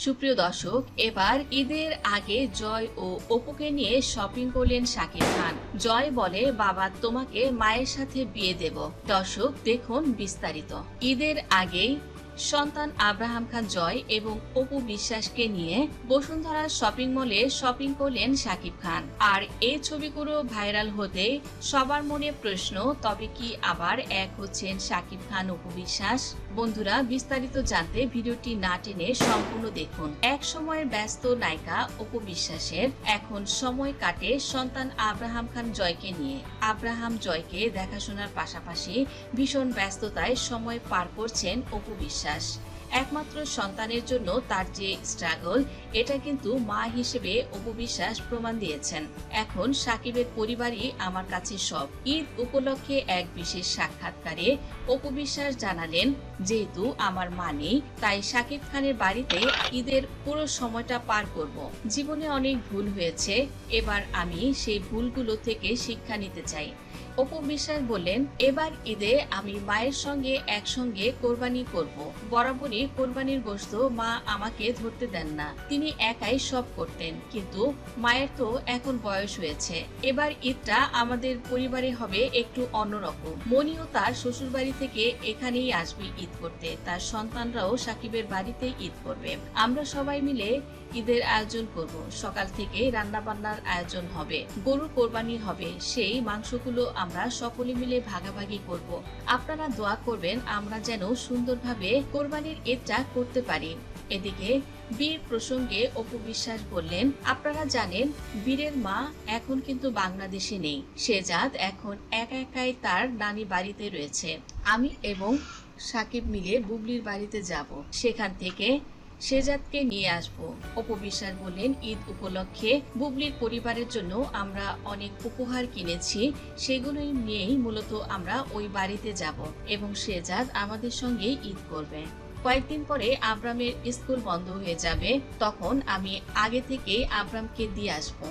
সুপ্রিয় দর্শক, এবার ঈদের আগে জয় ও অপুকে নিয়ে শপিং করলেন শাকিব খান। জয় বলে, বাবা তোমাকে মায়ের সাথে বিয়ে দেব। দর্শক দেখুন বিস্তারিত। ঈদের আগেই সন্তান আব্রাহাম খান জয় এবং অপু বিশ্বাসকে নিয়ে বসুন্ধরা শপিং মলে শপিং করলেন শাকিব খান। আর এই ছবিগুলো ভাইরাল হতে সবার মনে প্রশ্ন, তবে কি আবার এক হচ্ছেন শাকিব খান অপু বিশ্বাস? বন্ধুরা, বিস্তারিত জানতে ভিডিওটি না টেনে সম্পূর্ণ দেখুন। এক সময়ের ব্যস্ত নায়িকা অপু বিশ্বাসের এখন সময় কাটে সন্তান আব্রাহাম খান জয়কে নিয়ে। আব্রাহাম জয়কে দেখাশোনার পাশাপাশি ভীষণ ব্যস্ততায় সময় পার করছেন অপু বিশ্বাস। একমাত্র সন্তানের জন্য তার যে স্ট্রাগল, এটা কিন্তু মা হিসেবে অপু বিশ্বাস প্রমাণ দিয়েছেন। এখন সাকিবের পরিবারই আমার কাছে সব। ঈদ উপলক্ষে এক বিশেষ সাক্ষাৎকারে অপু বিশ্বাস জানালেন, যেহেতু আমার মা নেই, তাই শাকিব খানের বাড়িতে ঈদের পুরো সময়টা পার করব। জীবনে অনেক ভুল হয়েছে, এবার আমি সেই ভুলগুলো থেকে শিক্ষা নিতে চাই। অপু বিশ্বাস বললেন, এবার ঈদে আমি মায়ের সঙ্গে একসঙ্গে কোরবানি করব। বরাবরই কোরবানির গোশত মা আমাকে ধরতে দেন না, তিনি একাই সব করতেন। কিন্তু মায়ের তো এখন বয়স হয়েছে, এবার ঈদটা আমাদের পরিবারে হবে একটু অন্যরকম। মনিও তার শ্বশুর বাড়ি থেকে এখানেই আসবে ঈদ করতে, তার সন্তানরাও সাকিবের বাড়িতে ঈদ করবে। আমরা সবাই মিলে ঈদের আয়োজন করব। সকাল থেকে রান্না বান্নার আয়োজন হবে, গরু কোরবানি হবে, সেই মাংসগুলো আমরা সকলে মিলে ভাগাভাগি করব। আপনারা দোয়া করবেন আমরা যেন সুন্দরভাবে কোরবানির ঈদটা করতে পারি। এদিকে বীর প্রসঙ্গে অপু বিশ্বাস বললেন, আপনারা জানেন বীরের মা এখন কিন্তু বাংলাদেশে নেই। শেজাদ এখন একা একাই তার নানি বাড়িতে রয়েছে। আমি এবং সাকিব মিলে বুবলির বাড়িতে যাব, সেখান থেকে শেজাদকে নিয়ে আসবো। অপু বিশ্বাস বললেন, ঈদ উপলক্ষে বুবলির পরিবারের জন্য আমরা অনেক উপহার কিনেছি, সেগুলো নিয়েই মূলত আমরা ওই বাড়িতে যাব এবং শেজাদ আমাদের সঙ্গে ঈদ করবে। কয়েকদিন পরে আব্রামের স্কুল বন্ধ হয়ে যাবে, তখন আমি আগে থেকে আব্রামকে দিয়ে আসবো।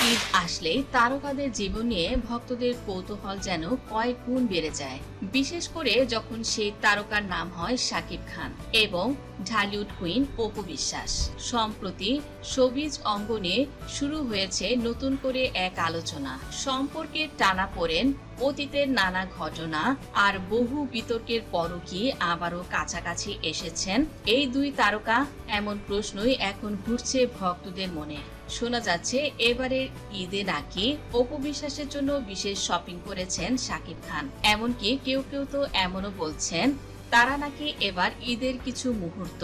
ঈদ আসলে তারকাদের জীবন নিয়ে ভক্তদের কৌতূহল যেন কয়েক গুণ বেড়ে যায়, বিশেষ করে যখন সেই তারকার নাম হয় শাকিব খান এবং ঢালিউড কুইন অপু বিশ্বাস। সম্প্রতি শোবিজ অঙ্গনে শুরু হয়েছে নতুন করে এক আলোচনা। সম্পর্কের টানাপোড়েন, অতীতের নানা ঘটনা আর বহু বিতর্কের পরও কি আবারও কাছাকাছি এসেছেন এই দুই তারকা? এমন প্রশ্নই এখন ঘুরছে ভক্তদের মনে। শোনা যাচ্ছে এবারের ঈদে নাকি অপু বিশ্বাসের জন্য বিশেষ শপিং করেছেন শাকিব খান। এমনকি কেউ কেউ তো এমনও বলছেন তারা নাকি এবার ঈদের কিছু মুহূর্ত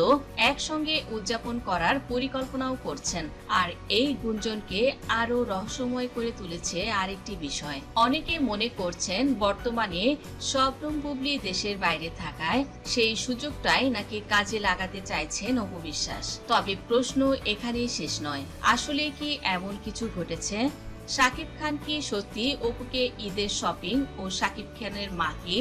একসঙ্গে উদযাপন করার পরিকল্পনাও করছেন। আর এই গুঞ্জনকে আরো রহস্যময় করে তুলেছে আরেকটি বিষয়। অনেকে মনে করছেন বর্তমানে শবনম বুবলি দেশের বাইরে থাকায় সেই সুযোগটাই নাকি কাজে লাগাতে চাইছেন অপু বিশ্বাস। তবে প্রশ্ন এখানেই শেষ নয়, আসলে কি এমন কিছু ঘটেছে? শাকিব খান কি সত্যি অপুকে ঈদের শপিং ও শাকিব খানের মাকে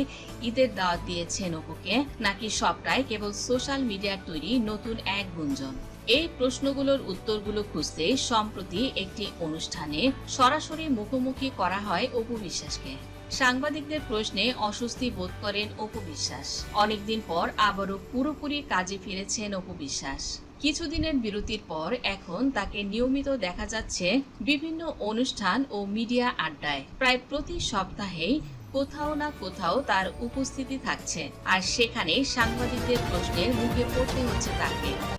ঈদের দাওয়াত দিয়েছেন অপুকে, নাকি সবটাই কেবল সোশ্যাল মিডিয়ার তৈরি নতুন এক গুঞ্জন? এই প্রশ্নগুলোর উত্তরগুলো খুঁজতে সম্প্রতি একটি অনুষ্ঠানে সরাসরি মুখোমুখি করা হয় অপু বিশ্বাসকে। সাংবাদিকদের প্রশ্নে অস্বস্তি বোধ করেন অপু বিশ্বাস। অনেকদিন পর আবারও পুরোপুরি কাজে ফিরেছেন অপু বিশ্বাস। কিছুদিনের বিরতির পর এখন তাকে নিয়মিত দেখা যাচ্ছে বিভিন্ন অনুষ্ঠান ও মিডিয়া আড্ডায়। প্রায় প্রতি সপ্তাহেই কোথাও না কোথাও তার উপস্থিতি থাকছে, আর সেখানে সাংবাদিকদের প্রশ্নের মুখে পড়তে হচ্ছে তাকে।